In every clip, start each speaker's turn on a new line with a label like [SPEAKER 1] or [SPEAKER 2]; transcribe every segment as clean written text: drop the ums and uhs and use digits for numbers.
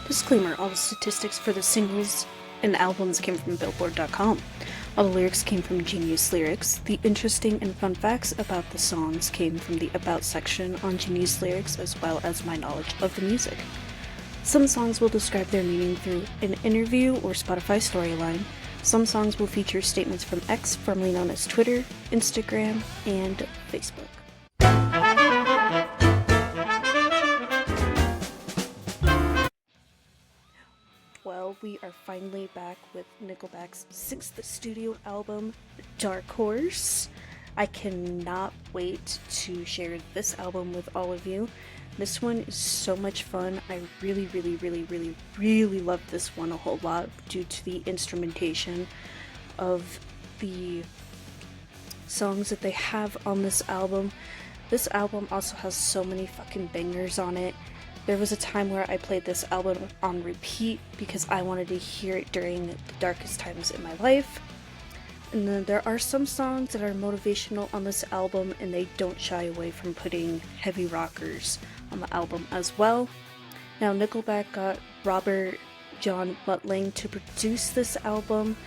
[SPEAKER 1] Disclaimer, all the statistics for the singles and albums came from Billboard.com. All the lyrics came from Genius Lyrics. The interesting and fun facts about the songs came from the About section on Genius Lyrics, as well as my knowledge of the music. Some songs will describe their meaning through an interview or Spotify storyline. Some songs will feature statements from X, formerly known as Twitter, Instagram, and Facebook. Well, we are finally back with Nickelback's 6th studio album, Dark Horse. I cannot wait to share this album with all of you. This one is so much fun. I really love this one a whole lot due to the instrumentation of the songs that they have on this album. This album also has so many fucking bangers on it. There was a time where I played this album on repeat because I wanted to hear it during the darkest times in my life. And then there are some songs that are motivational on this album, and they don't shy away from putting heavy rockers on the album as well. Now, Nickelback got Robert John Mutt to produce this album,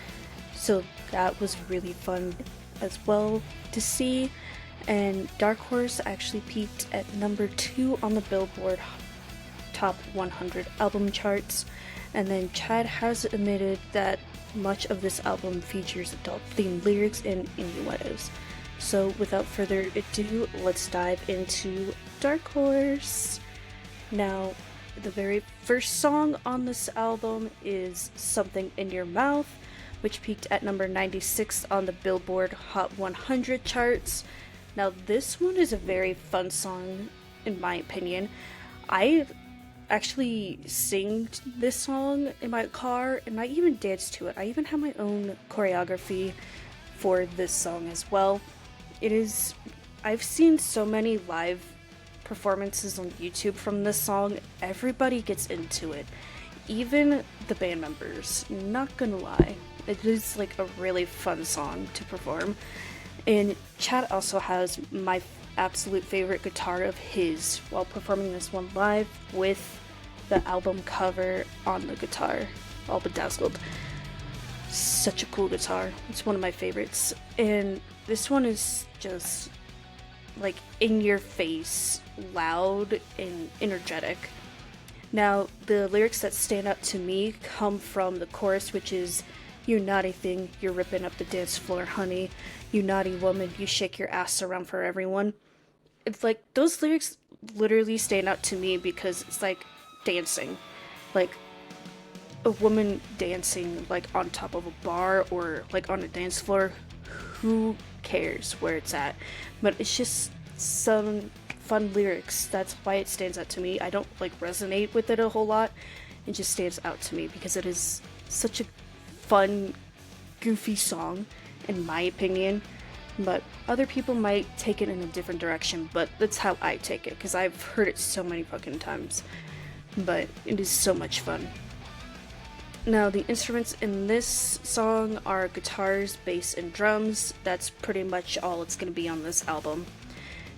[SPEAKER 1] so that was really fun as well to see. And Dark Horse actually peaked at number 2 on the Billboard Top 100 album charts, and then Chad has admitted that much of this album features adult-themed lyrics and innuendos. So without further ado, let's dive into Dark Horse. Now, the very first song on this album is Something in Your Mouth, which peaked at number 96 on the Billboard Hot 100 charts. Now, this one is a very fun song, in my opinion. I actually sing this song in my car, and I even dance to it. I even have my own choreography for this song as well. I've seen so many live performances on YouTube from this song. Everybody gets into it, even the band members, not gonna lie. It is like a really fun song to perform. And Chad also has my absolute favorite guitar of his while performing this one live with the album cover on the guitar, all bedazzled. Such a cool guitar. It's one of my favorites. And this one is just like in your face, loud and energetic. Now, the lyrics that stand out to me come from the chorus, which is, "You naughty thing, you're ripping up the dance floor, honey. You naughty woman, you shake your ass around for everyone." It's like, those lyrics literally stand out to me because it's like dancing. Like a woman dancing like on top of a bar or like on a dance floor. Who cares where it's at? But it's just some fun lyrics. That's why it stands out to me. I don't like resonate with it a whole lot. It just stands out to me because it is such a fun, goofy song, in my opinion. But other people might take it in a different direction, but that's how I take it, because I've heard it so many fucking times. But it is so much fun. Now, the instruments in this song are guitars, bass, and drums. That's pretty much all it's going to be on this album.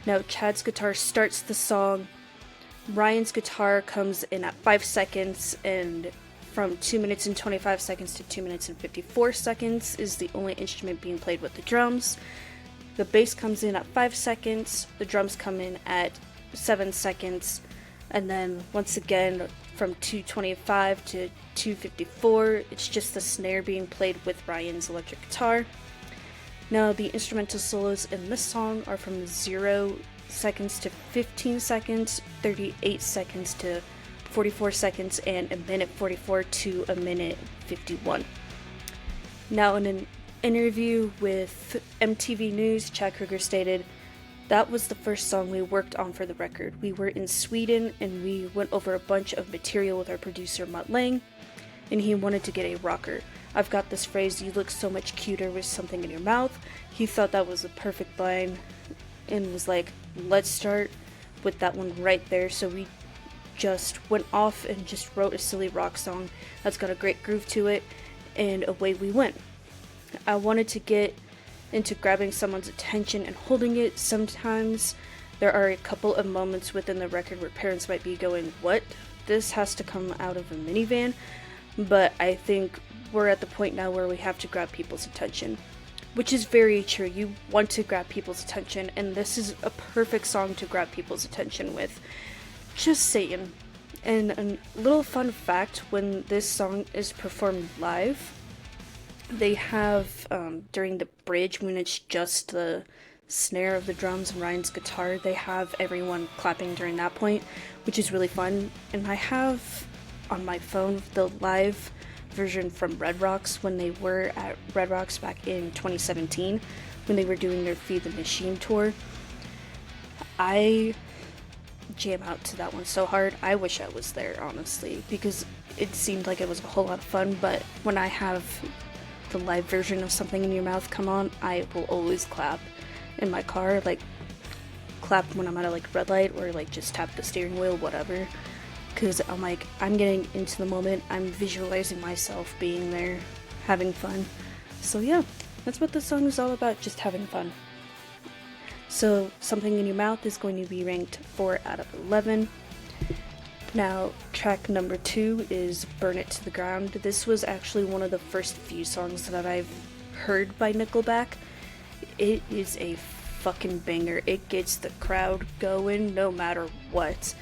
[SPEAKER 1] Now, Chad's guitar starts the song. Ryan's guitar comes in at 5 seconds, and from 2 minutes and 25 seconds to 2 minutes and 54 seconds is the only instrument being played with the drums. The bass comes in at 5 seconds, the drums come in at 7 seconds, and then once again from 2:25 to 2:54, it's just the snare being played with Ryan's electric guitar. Now, the instrumental solos in this song are from 0 seconds to 15 seconds, 38 seconds to 44 seconds, and a minute 44 to a minute 51. Now, in an interview with MTV News, Chad Kroeger stated, "That was the first song we worked on for the record. We were in Sweden and we went over a bunch of material with our producer Mutt, and he wanted to get a rocker. I've got this phrase, 'You look so much cuter with something in your mouth.' He thought that was a perfect line and was like, let's start with that one right there." So we just went off and just wrote a silly rock song that's got a great groove to it, and away we went. I wanted to get into grabbing someone's attention and holding it. Sometimes there are a couple of moments within the record where parents might be going, "What?" this has to come out of a minivan, but I think we're at the point now where we have to grab people's attention. Which is very true. You want to grab people's attention, and this is a perfect song to grab people's attention with. Just saying. And a little fun fact, when this song is performed live, they have, during the bridge, when it's just the snare of the drums and Ryan's guitar, they have everyone clapping during that point, which is really fun. And I have on my phone the live version from Red Rocks when they were at Red Rocks back in 2017 when they were doing their Feed the Machine tour. I jam out to that one so hard. I wish I was there, honestly, because it seemed like it was a whole lot of fun. But when I have the live version of Something in Your Mouth come on, I will always clap in my car, like clap when I'm at a red light, or just tap the steering wheel, whatever. Because I'm getting into the moment, I'm visualizing myself being there, having fun. So yeah, that's what this song is all about, just having fun. So, Something in Your Mouth is going to be ranked 4 out of 11. Now, track number 2 is Burn It to the Ground. This was actually one of the first few songs that I've heard by Nickelback. It is a fucking banger. It gets the crowd going no matter what.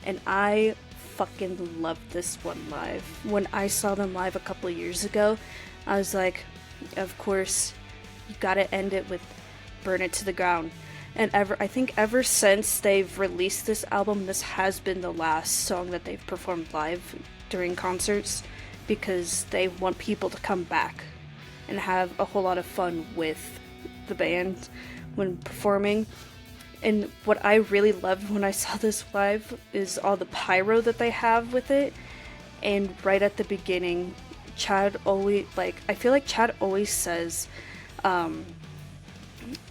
[SPEAKER 1] And I fucking love this one live. When I saw them live a couple years ago, I was like, of course, you gotta end it with Burn It to the Ground. And I think ever since they've released this album, this has been the last song that they've performed live during concerts, because they want people to come back and have a whole lot of fun with the band when performing. And what I really loved when I saw this live is all the pyro that they have with it. And right at the beginning, Chad always, I feel like Chad always says,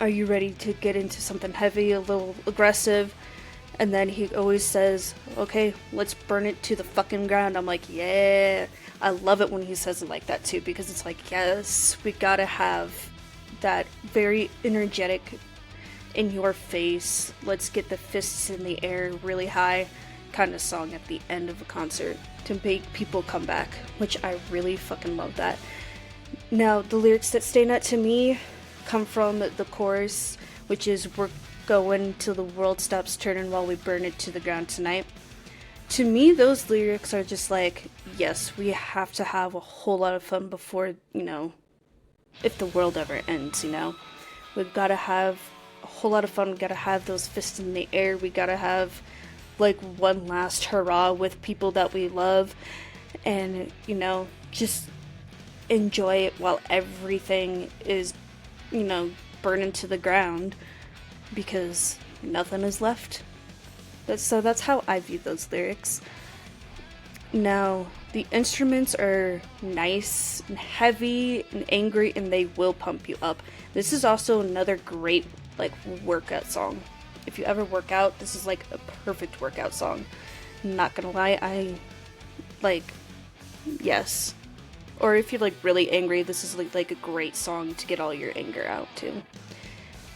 [SPEAKER 1] are you ready to get into something heavy, a little aggressive? And then he always says, okay, let's burn it to the fucking ground. I'm like, yeah. I love it when he says it like that too, because it's like, yes, we gotta have that very energetic, in your face, let's get the fists in the air really high kind of song at the end of a concert to make people come back, which I really fucking love that. Now, the lyrics that stand out to me come from the chorus, which is, we're going till the world stops turning while we burn it to the ground tonight. To me, those lyrics are just like, yes, we have to have a whole lot of fun before, if the world ever ends, We've got to have a whole lot of fun. We gotta have those fists in the air. We gotta have one last hurrah with people that we love, and just enjoy it while everything is burning to the ground, because nothing is left. That's how I view those lyrics. Now, the instruments are nice and heavy and angry, and they will pump you up. This is also another great workout song. If you ever work out, this is a perfect workout song. I'm not gonna lie, yes. Or if you're really angry, this is a great song to get all your anger out to.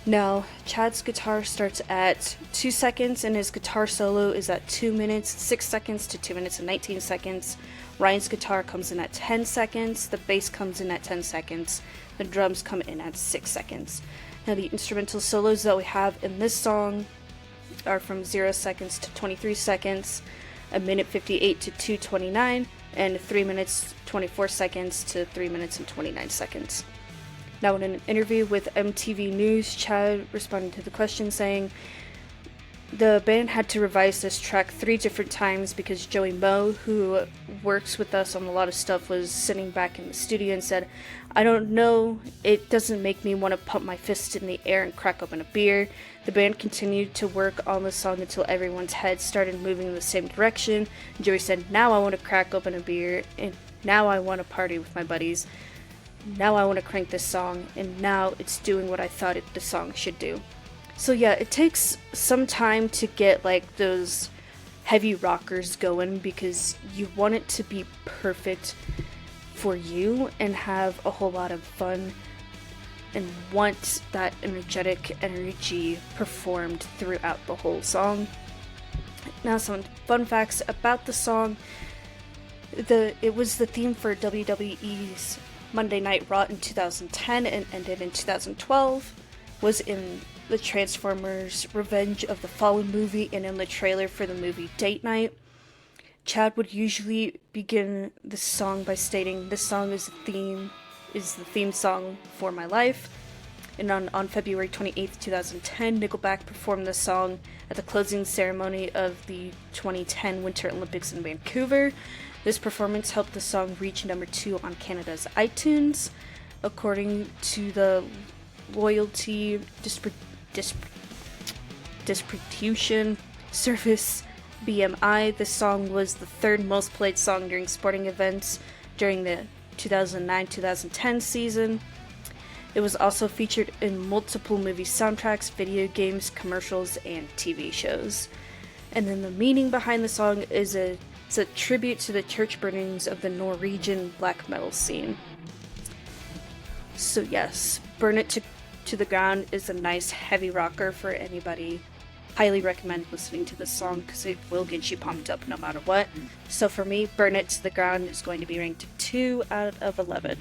[SPEAKER 1] Now, Chad's guitar starts at 2 seconds, and his guitar solo is at 2 minutes 6 seconds to 2 minutes and 19 seconds. Ryan's guitar comes in at 10 seconds, the bass comes in at 10 seconds, the drums come in at 6 seconds. Now, the instrumental solos that we have in this song are from 0 seconds to 23 seconds, 1:58 to 2:29, and 3 minutes 24 seconds to 3 minutes and 29 seconds. Now, in an interview with MTV News, Chad responded to the question saying, the band had to revise this track 3 different times because Joey Moe, who works with us on a lot of stuff, was sitting back in the studio and said, I don't know, it doesn't make me want to pump my fist in the air and crack open a beer. The band continued to work on the song until everyone's heads started moving in the same direction. Joey said, now I want to crack open a beer, and now I want to party with my buddies. Now I want to crank this song, and now it's doing what I thought the song should do. So yeah, it takes some time to get those heavy rockers going, because you want it to be perfect for you and have a whole lot of fun and want that energetic energy performed throughout the whole song. Now, some fun facts about the song. It was the theme for WWE's Monday Night Raw in 2010 and ended in 2012. Was in the Transformers Revenge of the Fallen movie and in the trailer for the movie Date Night. Chad would usually begin the song by stating, "This song is the theme song for my life." And on February 28th, 2010, Nickelback performed the song at the closing ceremony of the 2010 Winter Olympics in Vancouver. This performance helped the song reach number 2 on Canada's iTunes. According to the Loyalty Distribution Service BMI, the song was the 3rd most played song during sporting events during the 2009-2010 season. It was also featured in multiple movie soundtracks, video games, commercials, and TV shows. And then the meaning behind the song is it's a tribute to the church burnings of the Norwegian black metal scene. So yes, Burn It to the Ground is a nice heavy rocker for anybody. Highly recommend listening to this song because it will get you pumped up no matter what. So for me, Burn It to the Ground is going to be ranked 2 out of 11.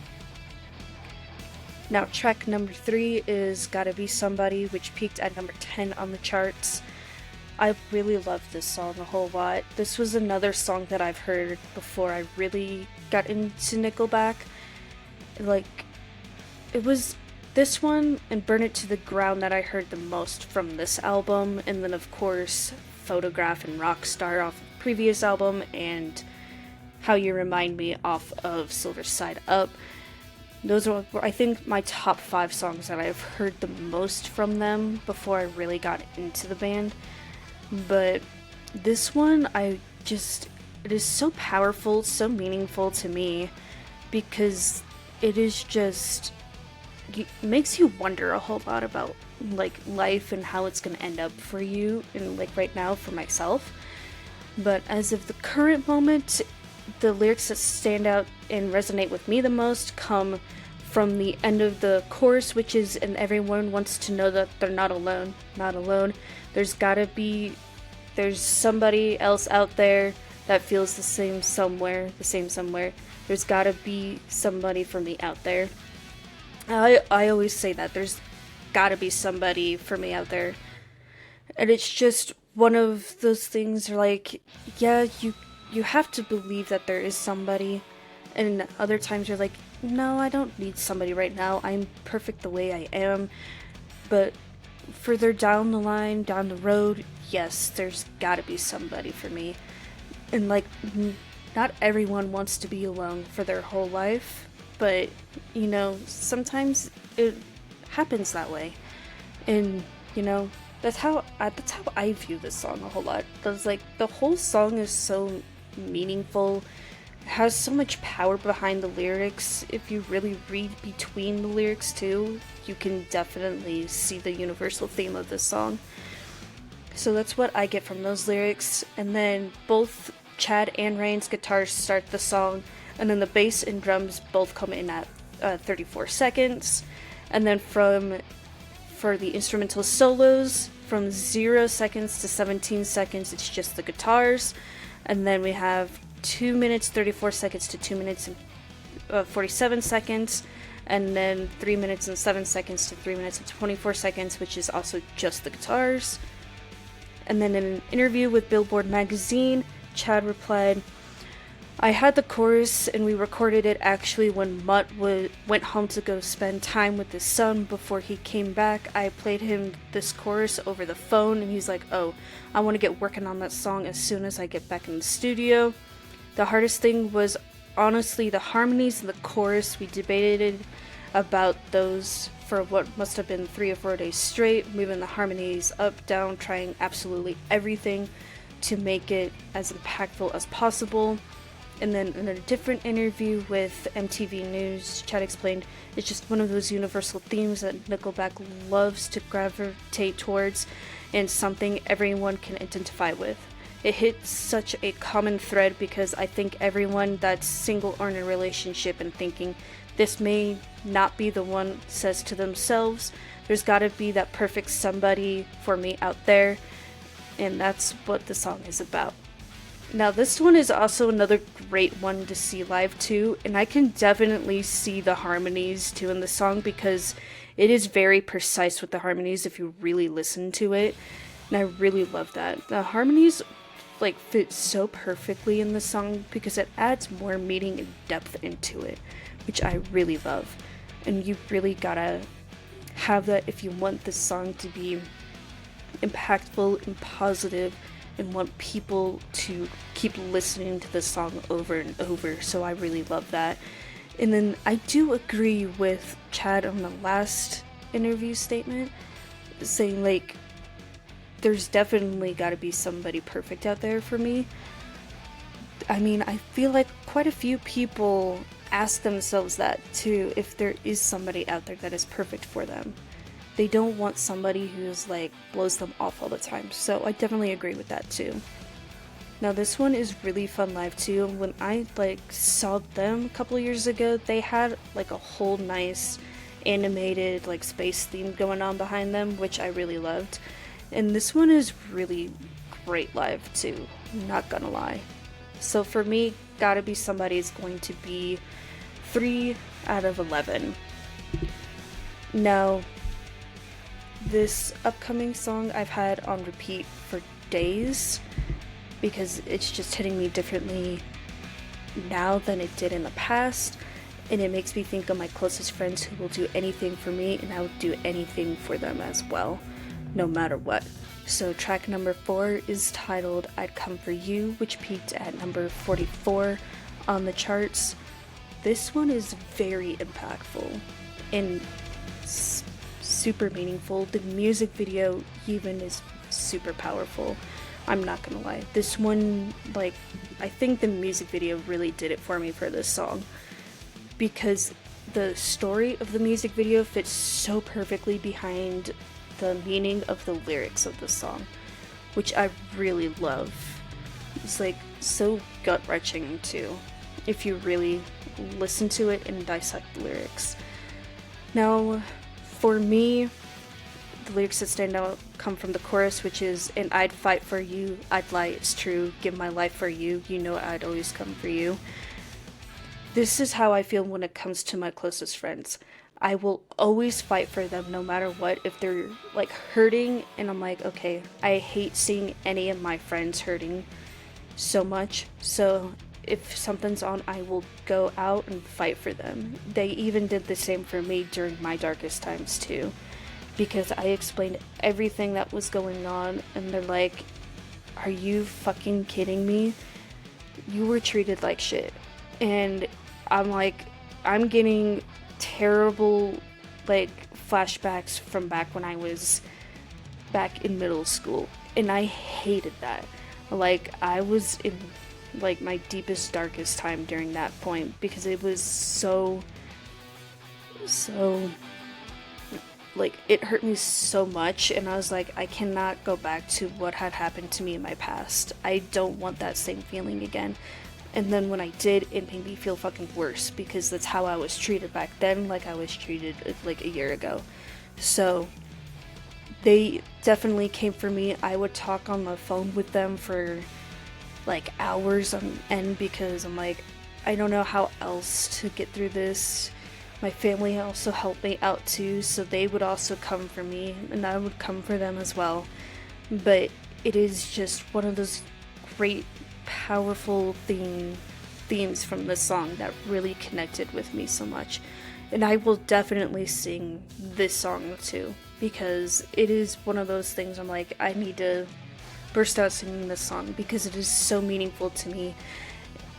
[SPEAKER 1] Now, track number 3 is Gotta Be Somebody, which peaked at number 10 on the charts. I really love this song a whole lot. This was another song that I've heard before I really got into Nickelback. It was this one and Burn It to the Ground that I heard the most from this album, and then of course Photograph and Rockstar off the previous album, and How You Remind Me off of Silver Side Up. Those are, I think, my top 5 songs that I've heard the most from them before I really got into the band. But this one, it is so powerful, so meaningful to me, because it is just, it makes you wonder a whole lot about, life and how it's going to end up for you, and, right now for myself. But as of the current moment, the lyrics that stand out and resonate with me the most come from the end of the chorus, which is, "And everyone wants to know that they're not alone, not alone. There's somebody else out there that feels the same somewhere. There's gotta be somebody for me out there." I always say that, there's gotta be somebody for me out there. And it's just one of those things yeah, you have to believe that there is somebody, and other times you're like, no, I don't need somebody right now, I'm perfect the way I am. But further down the line, down the road, yes, there's gotta be somebody for me. And not everyone wants to be alone for their whole life, but sometimes it happens that way. And that's how I view this song a whole lot. Because the whole song is so meaningful, it has so much power behind the lyrics. If you really read between the lyrics too, you can definitely see the universal theme of this song. So that's what I get from those lyrics. And then both Chad and Ryan's guitars start the song, and then the bass and drums both come in at 34 seconds. And then for the instrumental solos, from 0 seconds to 17 seconds, it's just the guitars. And then we have 2 minutes 34 seconds to 2 minutes and 47 seconds, and then 3 minutes and 7 seconds to 3 minutes and 24 seconds, which is also just the guitars. And then in an interview with Billboard magazine, Chad replied, "I had the chorus and we recorded it actually when Mutt went home to go spend time with his son before he came back. I played him this chorus over the phone and he's like, oh, I want to get working on that song as soon as I get back in the studio. The hardest thing was honestly the harmonies and the chorus. We debated about those for what must have been 3 or 4 days straight, moving the harmonies up, down, trying absolutely everything to make it as impactful as possible." And then in a different interview with MTV News, Chad explained, "It's just one of those universal themes that Nickelback loves to gravitate towards, and something everyone can identify with. It hits such a common thread because I think everyone that's single or in a relationship and thinking this may not be the one says to themselves, there's gotta be that perfect somebody for me out there. and that's what the song is about. Now, this one is also another great one to see live too, and I can definitely see the harmonies too in the song because it is very precise with the harmonies if you really listen to it, and I really love that. The harmonies like fit so perfectly in the song because it adds more meaning and depth into it, which I really love. And you really gotta have that if you want this song to be impactful and positive and want people to keep listening to the song over and over. So I really love that. And then I do agree with Chad on the last interview statement, saying like there's definitely got to be somebody perfect out there for me. I mean, I feel like quite a few people ask themselves that too, if there is somebody out there that is perfect for them. They don't want somebody who's like blows them off all the time. So I definitely agree with that too. Now this one is really fun live too. When I like saw them a couple years ago, they had like a whole nice animated like space theme going on behind them, which I really loved. And this one is really great live too, not gonna lie. So for me, gotta be somebody's going to be 3 out of 11. Now, this upcoming song I've had on repeat for days because it's just hitting me differently now than it did in the past, and it makes me think of my closest friends who will do anything for me, and I would do anything for them as well, no matter what. So track number 4 is titled I'd Come For You, which peaked at number 44 on the charts. This one is very impactful and super meaningful. The music video even is super powerful. I'm not gonna lie. This one, like, I think the music video really did it for me for this song because the story of the music video fits so perfectly behind the meaning of the lyrics of the song, which I really love. It's like so gut-wrenching too, if you really listen to it and dissect the lyrics. Now, for me, the lyrics that stand out come from the chorus, which is, and I'd fight for you, I'd lie, it's true, give my life for you, you know I'd always come for you. This is how I feel when it comes to my closest friends. I will always fight for them no matter what. If they're like hurting and I'm like, okay, I hate seeing any of my friends hurting so much. So if something's on, I will go out and fight for them. They even did the same for me during my darkest times too, because I explained everything that was going on and they're like, are you fucking kidding me? You were treated like shit. And I'm like, I'm getting terrible like flashbacks from back when I was back in middle school, and I hated that. Like, I was in like my deepest, darkest time during that point because it was so like it hurt me so much, and I was like, I cannot go back to what had happened to me in my past. I don't want that same feeling again. And then when I did, it made me feel fucking worse because that's how I was treated back then, like I was treated like a year ago. So they definitely came for me. I would talk on the phone with them for like hours on end because I'm like, I don't know how else to get through this. My family also helped me out too, so they would also come for me and I would come for them as well. But it is just one of those great powerful themes from this song that really connected with me so much. And I will definitely sing this song too, because it is one of those things I'm like, I need to burst out singing this song because it is so meaningful to me,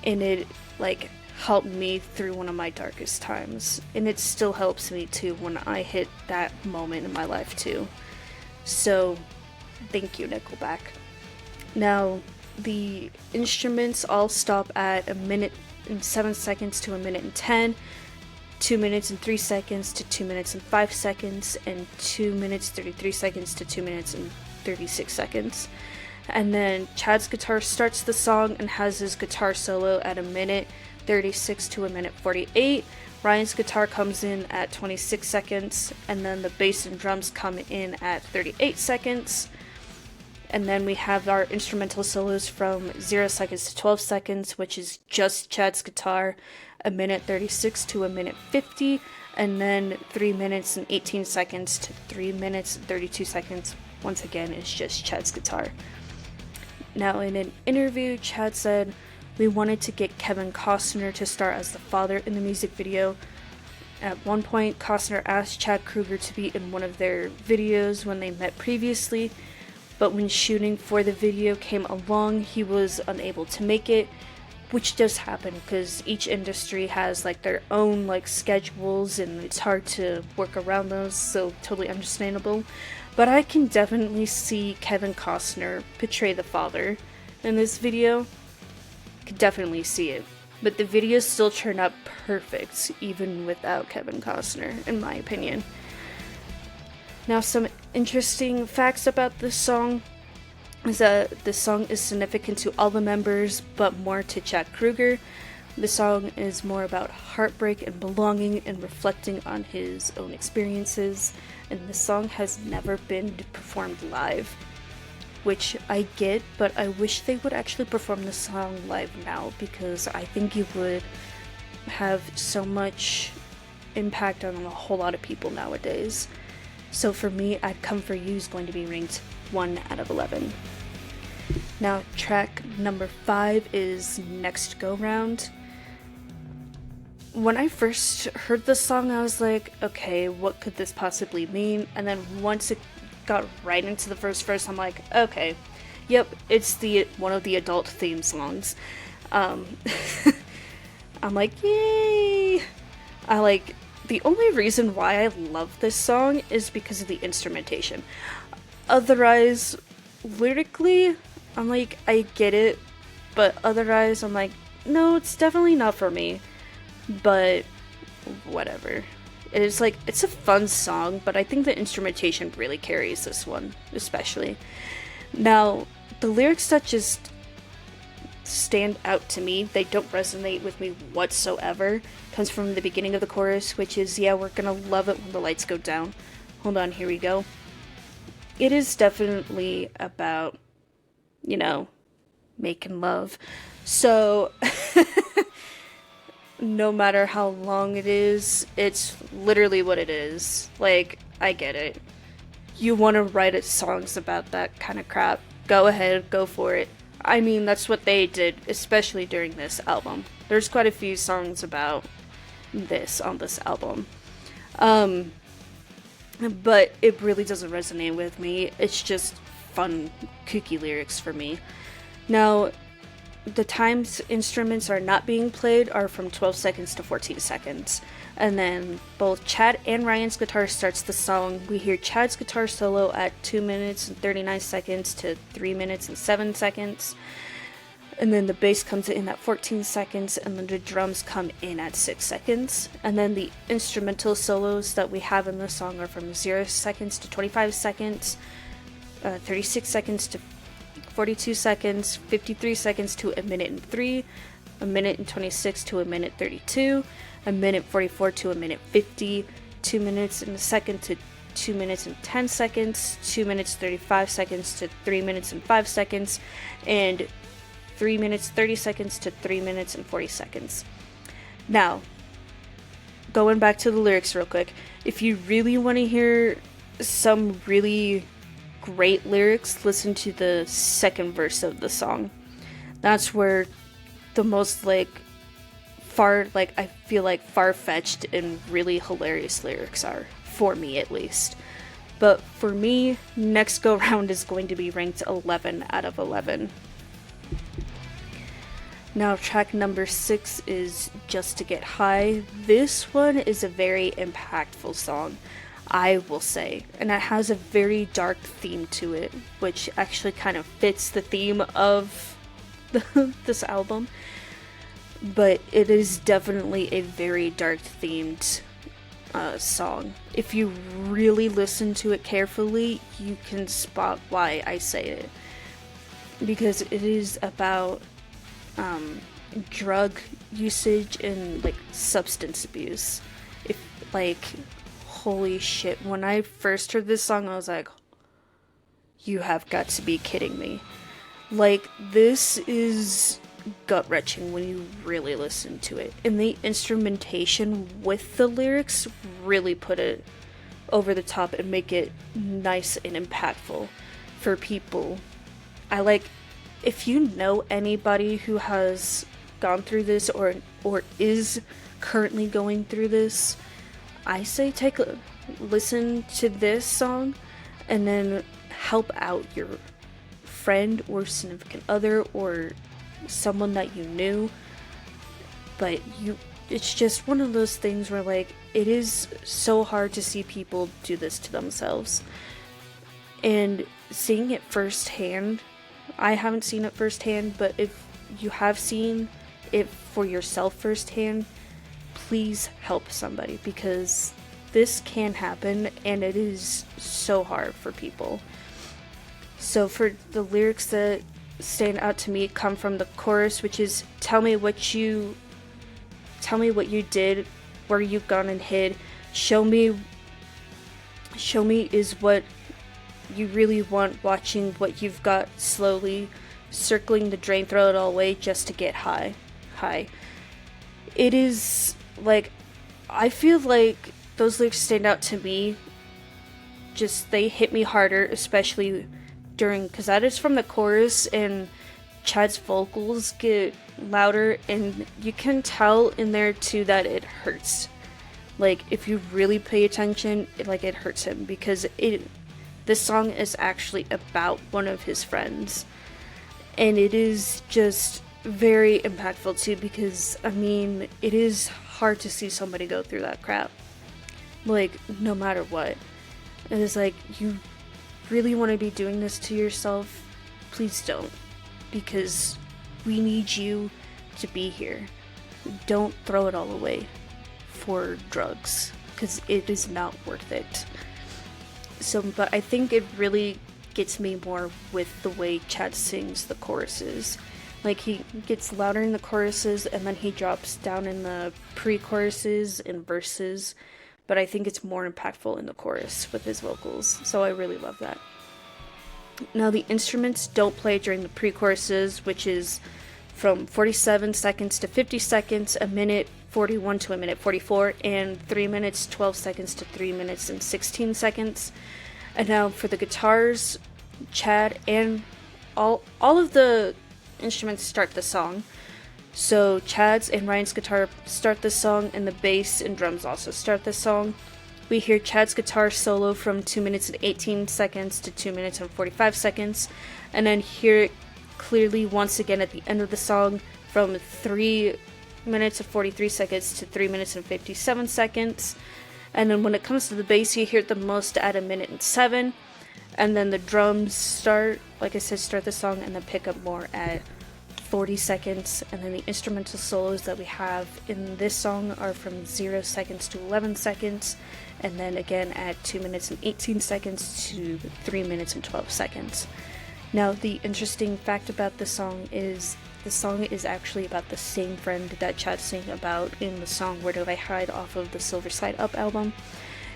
[SPEAKER 1] and it like helped me through one of my darkest times, and it still helps me too when I hit that moment in my life too. So thank you, Nickelback. Now, the instruments all stop at 1 minute and 7 seconds to 1 minute and 10, 2 minutes and 3 seconds to 2 minutes and 5 seconds, and 2 minutes 33 seconds to 2 minutes and 36 seconds. And then Chad's guitar starts the song and has his guitar solo at 1 minute 36 to 1 minute 48. Ryan's guitar comes in at 26 seconds, and then the bass and drums come in at 38 seconds. And then we have our instrumental solos from 0 seconds to 12 seconds, which is just Chad's guitar, 1:36 to 1:50, and then 3 minutes and 18 seconds to 3 minutes and 32 seconds, once again, is just Chad's guitar. Now, in an interview, Chad said, "We wanted to get Kevin Costner to star as the father in the music video. At one point, Costner asked Chad Kroeger to be in one of their videos when they met previously, but when shooting for the video came along, he was unable to make it," which does happen because each industry has like their own like schedules and it's hard to work around those, so totally understandable. But I can definitely see Kevin Costner portray the father in this video. Could definitely see it. But the video still turned out perfect, even without Kevin Costner, in my opinion. Now, some interesting facts about this song is that this song is significant to all the members, but more to Chad Kroeger. The song is more about heartbreak and belonging and reflecting on his own experiences, and the song has never been performed live, which I get, but I wish they would actually perform the song live now, because I think it would have so much impact on a whole lot of people nowadays. So for me, I'd Come For You is going to be ranked 1 out of 11. Now, track number 5 is Next Go Round. When I first heard this song, I was like, okay, what could this possibly mean? And then once it got right into the first verse, I'm like, okay, yep, it's one of the adult theme songs. I'm like, yay! The only reason why I love this song is because of the instrumentation. Otherwise, lyrically, I'm like, I get it, but otherwise, I'm like, no, it's definitely not for me. But whatever. It's a fun song, but I think the instrumentation really carries this one, especially. Now, the lyrics that just stand out to me, they don't resonate with me whatsoever, comes from the beginning of the chorus, which is, "Yeah, we're gonna love it when the lights go down." Hold on, here we go. It is definitely about, making love. So, no matter how long it is, it's literally what it is. I get it. You want to write songs about that kind of crap, go ahead, go for it. I mean, that's what they did, especially during this album. There's quite a few songs about this on this album. But it really doesn't resonate with me. It's just fun, kooky lyrics for me. Now, the times instruments are not being played are from 12 seconds to 14 seconds. And then both Chad and Ryan's guitar starts the song. We hear Chad's guitar solo at 2 minutes and 39 seconds to 3 minutes and 7 seconds. And then the bass comes in at 14 seconds, and then the drums come in at 6 seconds. And then the instrumental solos that we have in the song are from 0 seconds to 25 seconds, 36 seconds to 42 seconds, 53 seconds to 1:03, 1:26 to 1:32, 1:44 to 1:50, 2 minutes and a second to 2 minutes and 10 seconds, 2 minutes 35 seconds to 3 minutes and 5 seconds, and 3 minutes 30 seconds to 3 minutes and 40 seconds. Now, going back to the lyrics real quick, if you really want to hear some really great lyrics, listen to the second verse of the song. That's where the most I feel like far-fetched and really hilarious lyrics are, for me at least. But for me, Next Go Round is going to be ranked 11 out of 11. Now, track number 6 is Just to Get High. This one is a very impactful song, I will say, and it has a very dark theme to it, which actually kind of fits the theme of this album. But it is definitely a very dark themed song. If you really listen to it carefully, you can spot why I say it, because it is about drug usage and substance abuse. Holy shit, when I first heard this song, I was like, You have got to be kidding me. Like, this is gut-wrenching when you really listen to it. And the instrumentation with the lyrics really put it over the top and make it nice and impactful for people. If you know anybody who has gone through this or is currently going through this, I say listen to this song and then help out your friend or significant other or someone that you knew. But it's just one of those things where, like, it is so hard to see people do this to themselves. And seeing it firsthand, I haven't seen it firsthand, but if you have seen it for yourself firsthand, please help somebody, because this can happen and it is so hard for people. So for the lyrics that stand out to me come from the chorus, which is tell me what you did, where you gone and hid, show me is what you really want, watching what you've got, slowly circling the drain, throw it all away just to get high. It is like, I feel like those lyrics stand out to me, just they hit me harder, especially because that is from the chorus, and Chad's vocals get louder, and you can tell in there too that it hurts. Like, if you really pay attention, it hurts him, because this song is actually about one of his friends, and it is just very impactful too, because I mean, it is hard to see somebody go through that crap, like, no matter what. It is like, you really want to be doing this to yourself, please don't, because we need you to be here. Don't throw it all away for drugs, because it is not worth it. So, but I think it really gets me more with the way Chad sings the choruses. Like, he gets louder in the choruses and then he drops down in the pre-choruses and verses, but I think it's more impactful in the chorus with his vocals, so I really love that. Now, the instruments don't play during the pre-choruses, which is from 47 seconds to 50 seconds, a minute 41 to a minute 44, and 3 minutes 12 seconds to 3 minutes and 16 seconds. And now for the guitars, Chad and all of the instruments start the song. So Chad's and Ryan's guitar start the song, and the bass and drums also start the song. We hear Chad's guitar solo from 2 minutes and 18 seconds to 2 minutes and 45 seconds, and then hear it clearly once again at the end of the song from 3 minutes and 43 seconds to 3 minutes and 57 seconds. And then when it comes to the bass, you hear it the most at 1 minute and 7. And then the drums start the song, and then pick up more at 40 seconds. And then the instrumental solos that we have in this song are from 0 seconds to 11 seconds. And then again at 2 minutes and 18 seconds to 3 minutes and 12 seconds. Now, the interesting fact about this song is the song is actually about the same friend that Chad sang about in the song Where Do I Hide off of the Silver Side Up album.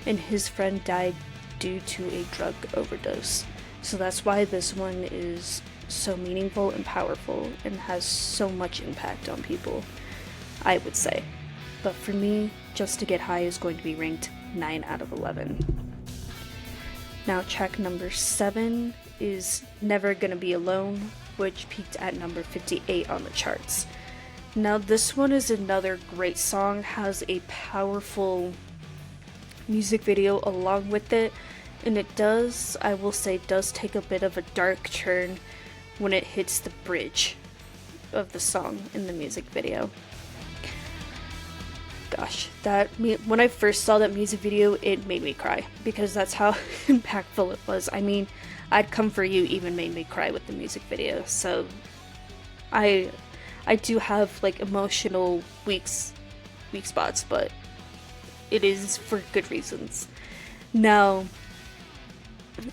[SPEAKER 1] And his friend died due to a drug overdose. So that's why this one is so meaningful and powerful and has so much impact on people, I would say. But for me, Just to Get High is going to be ranked 9 out of 11. Now, track number 7 is Never Gonna Be Alone, which peaked at number 58 on the charts. Now, this one is another great song, has a powerful music video along with it, and it does, I will say, does take a bit of a dark turn when it hits the bridge of the song in the music video. Gosh, when I first saw that music video, it made me cry, because that's how impactful it was. I mean, I'd Come For You even made me cry with the music video, so I do have, like, emotional weak spots, but it is for good reasons. Now,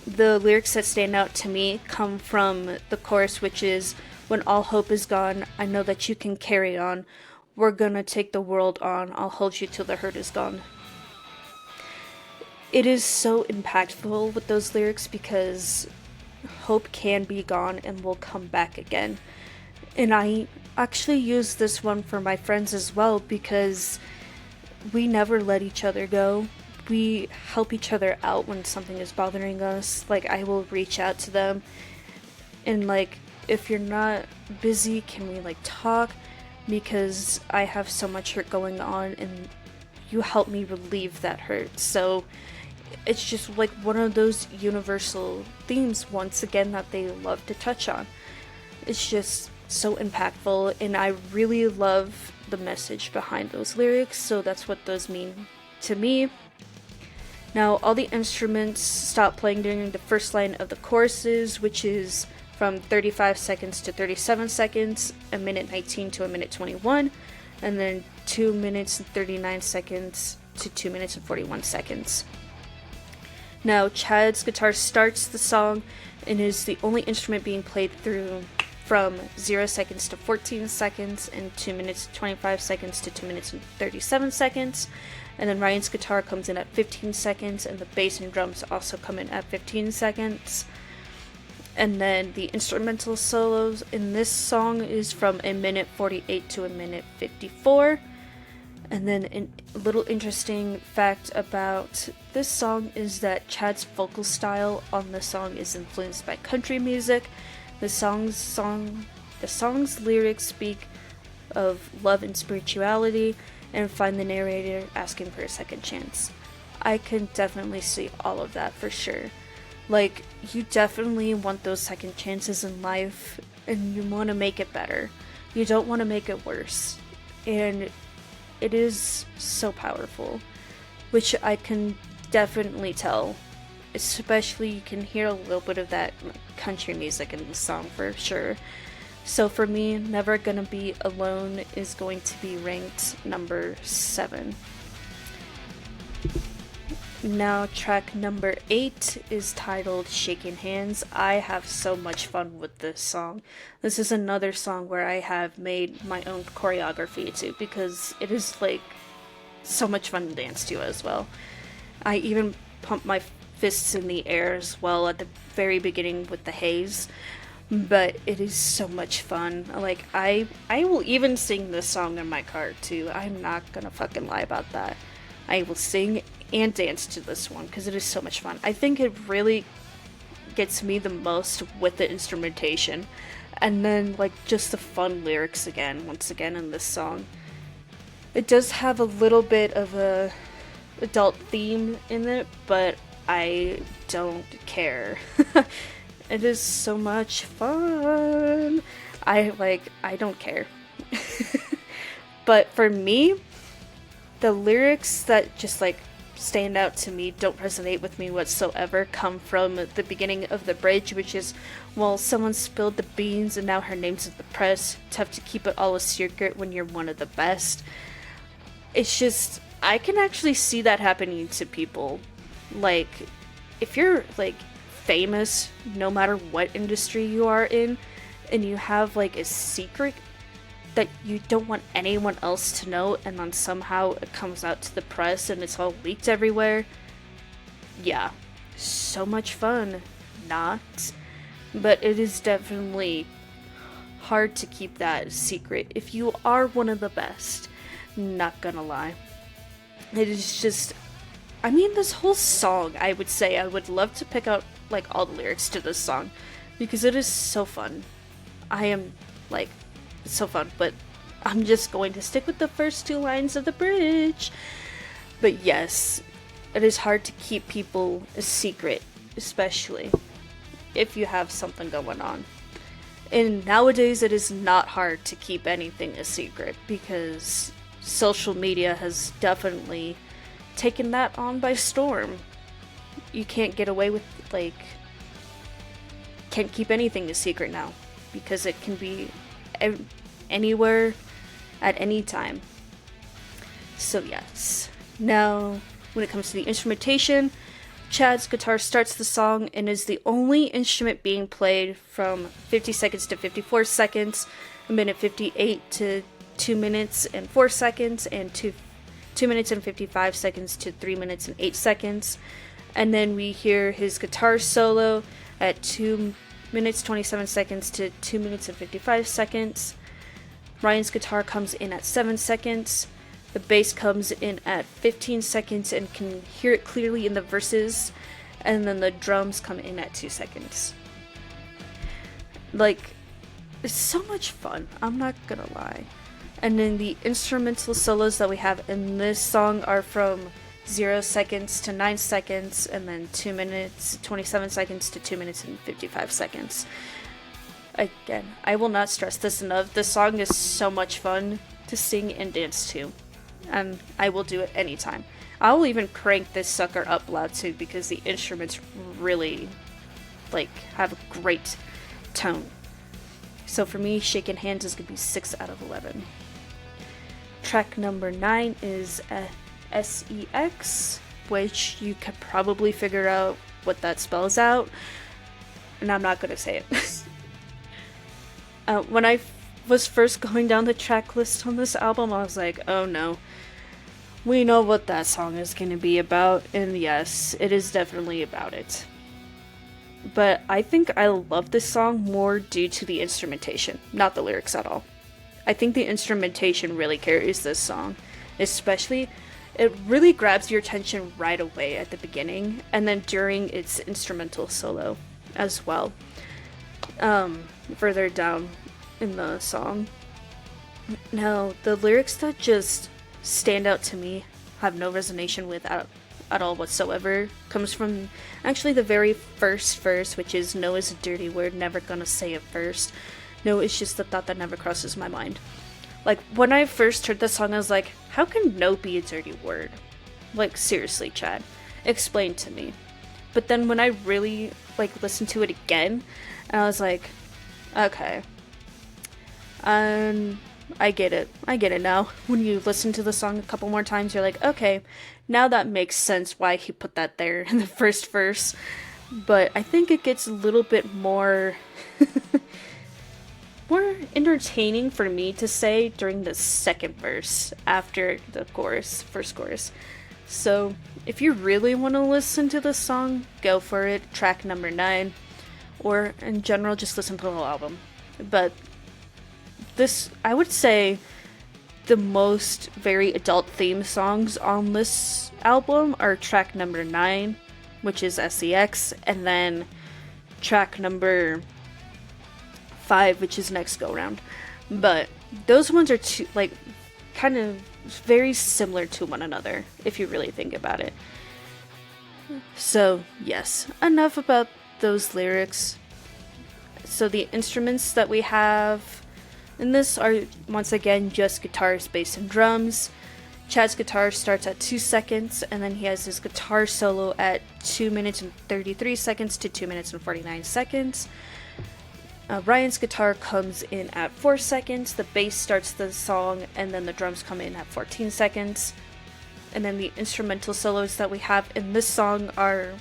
[SPEAKER 1] the lyrics that stand out to me come from the chorus, which is, when all hope is gone, I know that you can carry on. We're gonna take the world on. I'll hold you till the hurt is gone. It is so impactful with those lyrics, because hope can be gone and will come back again. And I actually use this one for my friends as well, because we never let each other go. We help each other out when something is bothering us. Like, I will reach out to them and, like, if you're not busy, can we, like, talk? Because I have so much hurt going on and you help me relieve that hurt. So it's just like one of those universal themes, once again, that they love to touch on. It's just so impactful, and I really love the message behind those lyrics, so that's what those mean to me. Now, all the instruments stop playing during the first line of the choruses, which is from 35 seconds to 37 seconds, a minute 19 to a minute 21, and then 2 minutes and 39 seconds to 2 minutes and 41 seconds. Now, Chad's guitar starts the song and is the only instrument being played through from 0 seconds to 14 seconds, and 2 minutes 25 seconds to 2 minutes and 37 seconds. And then Ryan's guitar comes in at 15 seconds, and the bass and drums also come in at 15 seconds. And then the instrumental solos in this song is from a minute 48 to a minute 54. And then a little interesting fact about this song is that Chad's vocal style on the song is influenced by country music. The song's lyrics speak of love and spirituality, and find the narrator asking for a second chance. I can definitely see all of that for sure. Like, you definitely want those second chances in life, and you want to make it better. You don't want to make it worse. And it is so powerful, which I can definitely tell. Especially, you can hear a little bit of that country music in the song for sure. So for me, Never Gonna Be Alone is going to be ranked number 7. Now, track number 8 is titled Shaking Hands. I have so much fun with this song. This is another song where I have made my own choreography to, because it is like so much fun to dance to as well. I even pump my fists in the air as well at the very beginning with the haze. But it is so much fun. Like, I will even sing this song in my car too. I'm not gonna fucking lie about that. I will sing and dance to this one because it is so much fun. I think it really gets me the most with the instrumentation. And then, like, just the fun lyrics once again in this song. It does have a little bit of a adult theme in it, but I don't care. It is so much fun. I don't care. But for me, the lyrics that just like stand out to me, don't resonate with me whatsoever, come from the beginning of the bridge, which is, well, someone spilled the beans and now her name's in the press. Tough to keep it all a secret when you're one of the best. It's just, I can actually see that happening to people. Like, if you're like famous, no matter what industry you are in, and you have like a secret that you don't want anyone else to know, and then somehow it comes out to the press and it's all leaked everywhere. Yeah, so much fun. Not, but it is definitely hard to keep that secret if you are one of the best. Not gonna lie. It is just, I mean, this whole song, I would say I would love to pick out like all the lyrics to this song because it is so fun. I am like, it's so fun, but I'm just going to stick with the first 2 lines of the bridge. But yes, it is hard to keep people a secret, especially if you have something going on. And nowadays it is not hard to keep anything a secret because social media has definitely taken that on by storm. You can't get away with, like, can't keep anything a secret now because it can be anywhere at any time. So yes. Now, when it comes to the instrumentation, Chad's guitar starts the song and is the only instrument being played from 50 seconds to 54 seconds, a minute 58 to 2 minutes and 4 seconds, and 2 minutes and 55 seconds to 3 minutes and 8 seconds. And then we hear his guitar solo at 2 minutes 27 seconds to 2 minutes and 55 seconds. Ryan's guitar comes in at 7 seconds. The bass comes in at 15 seconds and can hear it clearly in the verses. And then the drums come in at 2 seconds. Like, it's so much fun, I'm not gonna lie. And then the instrumental solos that we have in this song are from 0 seconds to 9 seconds, and then 2 minutes 27 seconds to 2 minutes and 55 seconds. Again, I will not stress this enough. This song is so much fun to sing and dance to, and I will do it anytime. I will even crank this sucker up loud too, because the instruments really have a great tone. So for me, Shaking Hands is gonna be 6 out of 11. Track number 9 is SEX, which you could probably figure out what that spells out, and I'm not gonna say it. When I was first going down the track list on this album, I was like, oh no, we know what that song is gonna be about, and yes, it is definitely about it. But I think I love this song more due to the instrumentation, not the lyrics at all. I think the instrumentation really carries this song. Especially, it really grabs your attention right away at the beginning, and then during its instrumental solo as well. Further down in the song. Now, the lyrics that just stand out to me, have no resonation with at all whatsoever, comes from actually the very first verse, which is "No is a dirty word, never gonna say it first. No, it's just a thought that never crosses my mind." Like, when I first heard this song, I was like, how can no be a dirty word? Like, seriously, Chad, explain to me. But then when I really listened to it again, and I was like, okay, I get it now. When you listen to the song a couple more times, you're like, okay, now that makes sense why he put that there in the first verse. But I think it gets a little bit more more entertaining for me to say during the second verse after the first chorus. So if you really want to listen to the song, go for it. Track number 9, or in general, just listen to the whole album. But this, I would say, the most very adult theme songs on this album are track number 9, which is SEX, and then track number 5, which is Next Go Round. But those ones are kind of very similar to one another, if you really think about it. So, yes, enough about those lyrics. So the instruments that we have in this are, once again, just guitars, bass, and drums. Chad's guitar starts at 2 seconds, and then he has his guitar solo at 2 minutes and 33 seconds to 2 minutes and 49 seconds. Ryan's guitar comes in at 4 seconds, the bass starts the song, and then the drums come in at 14 seconds. And then the instrumental solos that we have in this song are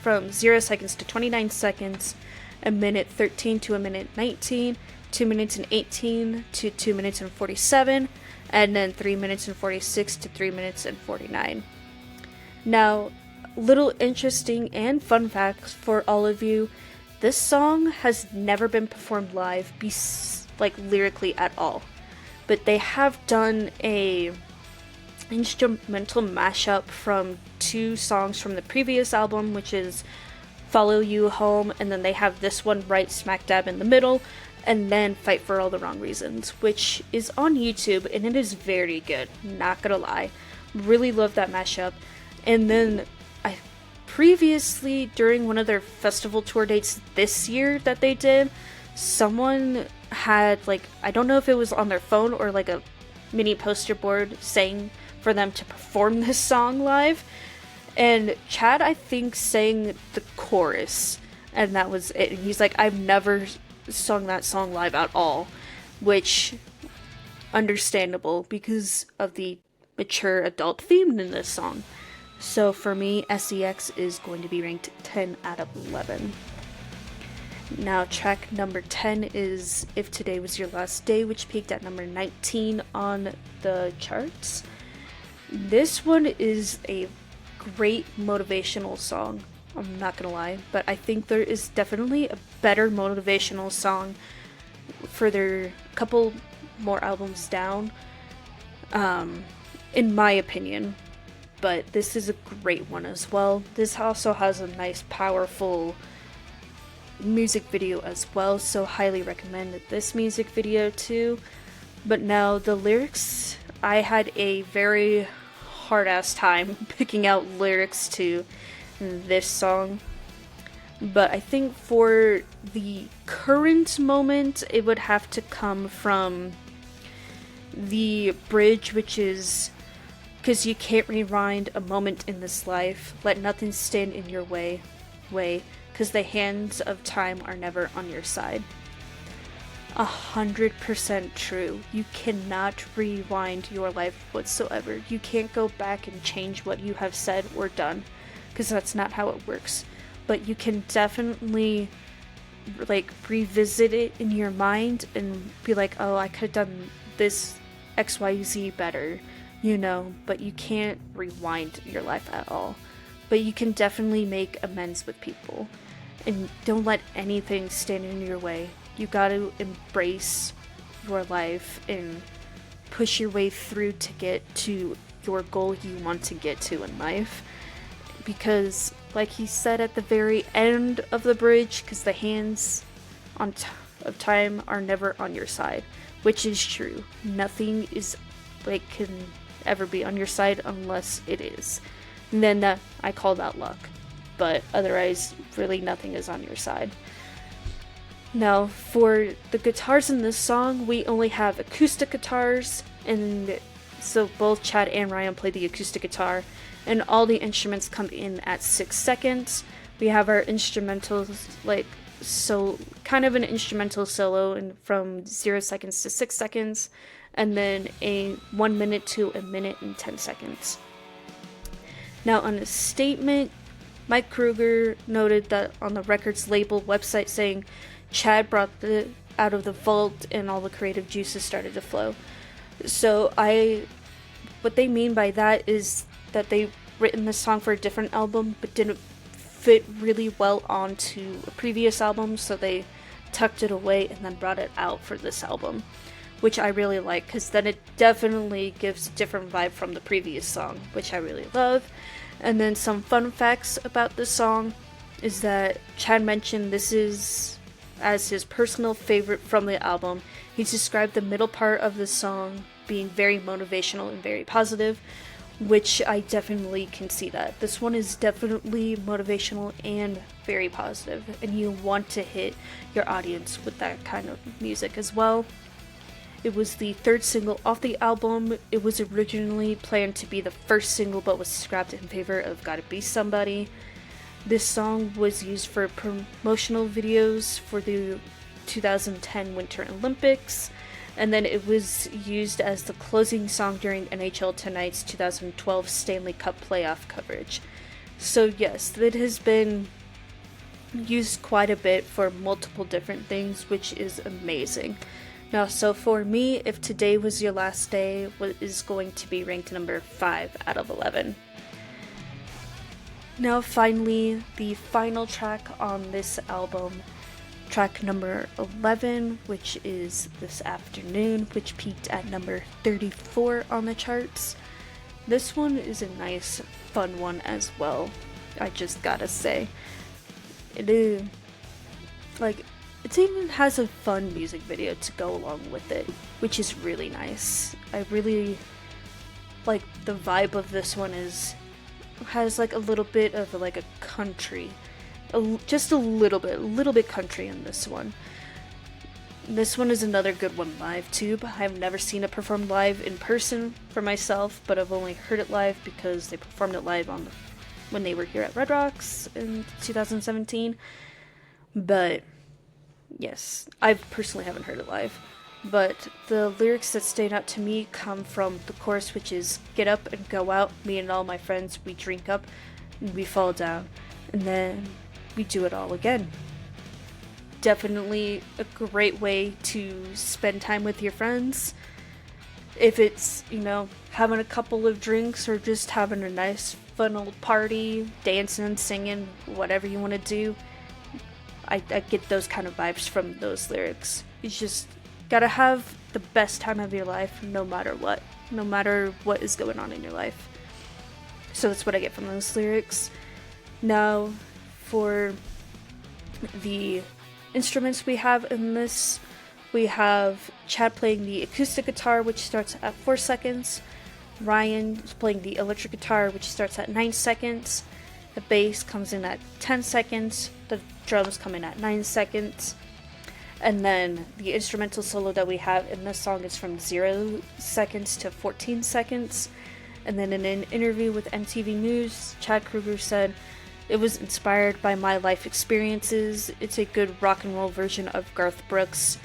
[SPEAKER 1] from 0 seconds to 29 seconds, a minute 13 to a minute 19, 2 minutes and 18 to 2 minutes and 47, and then 3 minutes and 46 to 3 minutes and 49. Now, little interesting and fun facts for all of you. This song has never been performed live, lyrically at all. But they have done a instrumental mashup from 2 songs from the previous album, which is Follow You Home, and then they have this one right smack dab in the middle, and then Fight for All the Wrong Reasons, which is on YouTube, and it is very good, not gonna lie. Really love that mashup. And then previously, during one of their festival tour dates this year that they did, someone had, I don't know if it was on their phone or a mini poster board saying for them to perform this song live, and Chad, I think, sang the chorus, and that was it. And he's like, I've never sung that song live at all, which, understandable, because of the mature adult theme in this song. So for me, SEX is going to be ranked 10 out of 11. Now, track number 10 is If Today Was Your Last Day, which peaked at number 19 on the charts. This one is a great motivational song I'm not gonna lie, but I think there is definitely a better motivational song for their couple more albums down, in my opinion. But this is a great one as well. This also has a nice, powerful music video as well, so highly recommend this music video too. But now the lyrics, I had a very hard ass time picking out lyrics to this song, but I think for the current moment it would have to come from the bridge, which is, "'Cause you can't rewind a moment in this life, let nothing stand in your way, 'cause the hands of time are never on your side." 100% true. You cannot rewind your life whatsoever. You can't go back and change what you have said or done, because that's not how it works. But you can definitely like revisit it in your mind and be like, oh, I could have done this XYZ better, you know, but you can't rewind your life at all. But you can definitely make amends with people, and don't let anything stand in your way. You gotta embrace your life and push your way through to get to your goal you want to get to in life. Because, like he said at the very end of the bridge, because the hands of time are never on your side, which is true. Nothing is can ever be on your side unless it is. And then I call that luck, but otherwise, really nothing is on your side. Now, for the guitars in this song, we only have acoustic guitars, and so both Chad and Ryan play the acoustic guitar, and all the instruments come in at 6 seconds. We have our instrumentals, so kind of an instrumental solo from 0 seconds to 6 seconds, and then a 1 minute to a minute and 10 seconds. Now, on a statement, Mike Kruger noted that on the record's label website saying, Chad brought it out of the vault and all the creative juices started to flow. So what they mean by that is that they've written this song for a different album but didn't fit really well onto a previous album, so they tucked it away and then brought it out for this album, which I really like, because then it definitely gives a different vibe from the previous song, which I really love. And then some fun facts about this song is that Chad mentioned this is as his personal favorite from the album. He described the middle part of the song being very motivational and very positive, which I definitely can see that. This one is definitely motivational and very positive, and you want to hit your audience with that kind of music as well. It was the third single off the album. It was originally planned to be the first single but was scrapped in favor of Gotta Be Somebody. This song was used for promotional videos for the 2010 Winter Olympics, and then it was used as the closing song during NHL Tonight's 2012 Stanley Cup playoff coverage. So yes, it has been used quite a bit for multiple different things, which is amazing. Now, so for me, if today was your last day, what is going to be ranked number 5 out of 11. Now finally, the final track on this album, track number 11, which is This Afternoon, which peaked at number 34 on the charts. This one is a nice, fun one as well, I just gotta say. It even has a fun music video to go along with it, which is really nice. I really like the vibe of this one has a little bit of a country, just a little bit country in this one. This one is another good one live too, but I've never seen it performed live in person for myself, but I've only heard it live because they performed it live when they were here at Red Rocks in 2017. But yes, I personally haven't heard it live. But the lyrics that stand out to me come from the chorus, which is, get up and go out, me and all my friends, we drink up, and we fall down, and then we do it all again. Definitely a great way to spend time with your friends. If it's, having a couple of drinks or just having a nice fun old party, dancing, singing, whatever you want to do, I get those kind of vibes from those lyrics. You just gotta have the best time of your life no matter what is going on in your life. So that's what I get from those lyrics. Now, for the instruments we have in this, we have Chad playing the acoustic guitar, which starts at 4 seconds. Ryan is playing the electric guitar, which starts at 9 seconds. The bass comes in at 10 seconds. The drums come in at 9 seconds. And then the instrumental solo that we have in this song is from 0 seconds to 14 seconds. And then in an interview with MTV News, Chad Kroeger said, "It was inspired by my life experiences. It's a good rock and roll version of Garth Brooks'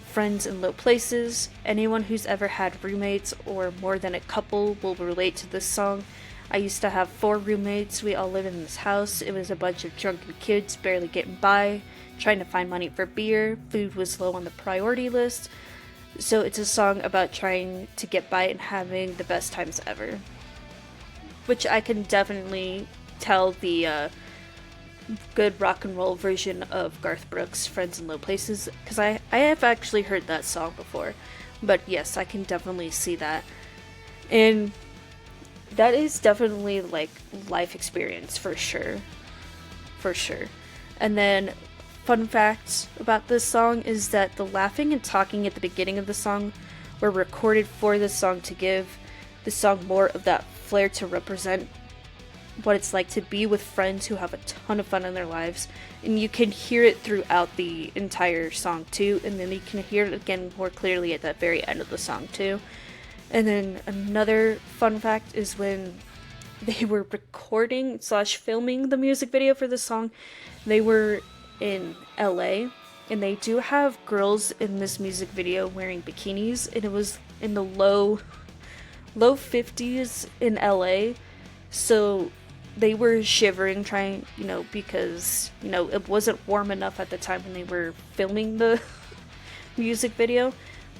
[SPEAKER 1] Friends in Low Places. Anyone who's ever had roommates or more than a couple will relate to this song. I used to have 4 roommates. We all lived in this house. It was a bunch of drunken kids barely getting by, trying to find money for beer. Food was low on the priority list. So it's a song about trying to get by and having the best times ever." Which I can definitely tell the good rock and roll version of Garth Brooks' Friends in Low Places, because I have actually heard that song before. But yes, I can definitely see that. And that is definitely like life experience for sure. For sure. And then fun fact about this song is that the laughing and talking at the beginning of the song were recorded for this song to give the song more of that flair to represent what it's like to be with friends who have a ton of fun in their lives. And you can hear it throughout the entire song too, and then you can hear it again more clearly at that very end of the song too. And then another fun fact is when they were recording / filming the music video for the song, they were in LA, and they do have girls in this music video wearing bikinis, and it was in the low 50s in LA. So they were shivering, trying, because, it wasn't warm enough at the time when they were filming the music video.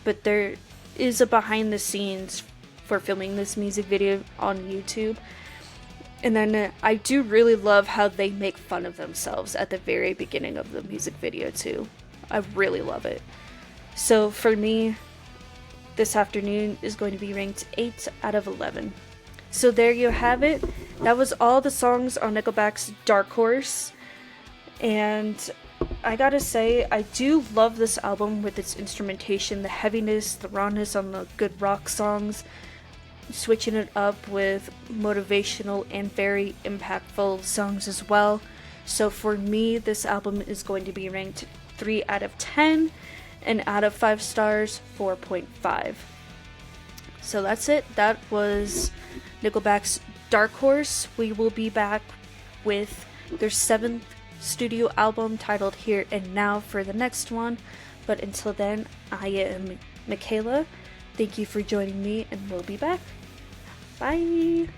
[SPEAKER 1] But there is a behind the scenes for filming this music video on YouTube. And then I do really love how they make fun of themselves at the very beginning of the music video too. I really love it. So for me, this afternoon is going to be ranked 8 out of 11. So there you have it. That was all the songs on Nickelback's Dark Horse. And I gotta say, I do love this album with its instrumentation, the heaviness, the rawness on the good rock songs, switching it up with motivational and very impactful songs as well. So for me, this album is going to be ranked 3 out of 10, and out of 5 stars, 4.5. So that's it. That was Nickelback's Dark Horse. We will be back with their 7th studio album titled Here and Now for the next one. But until then, I am Michaela. Thank you for joining me, and we'll be back. Bye!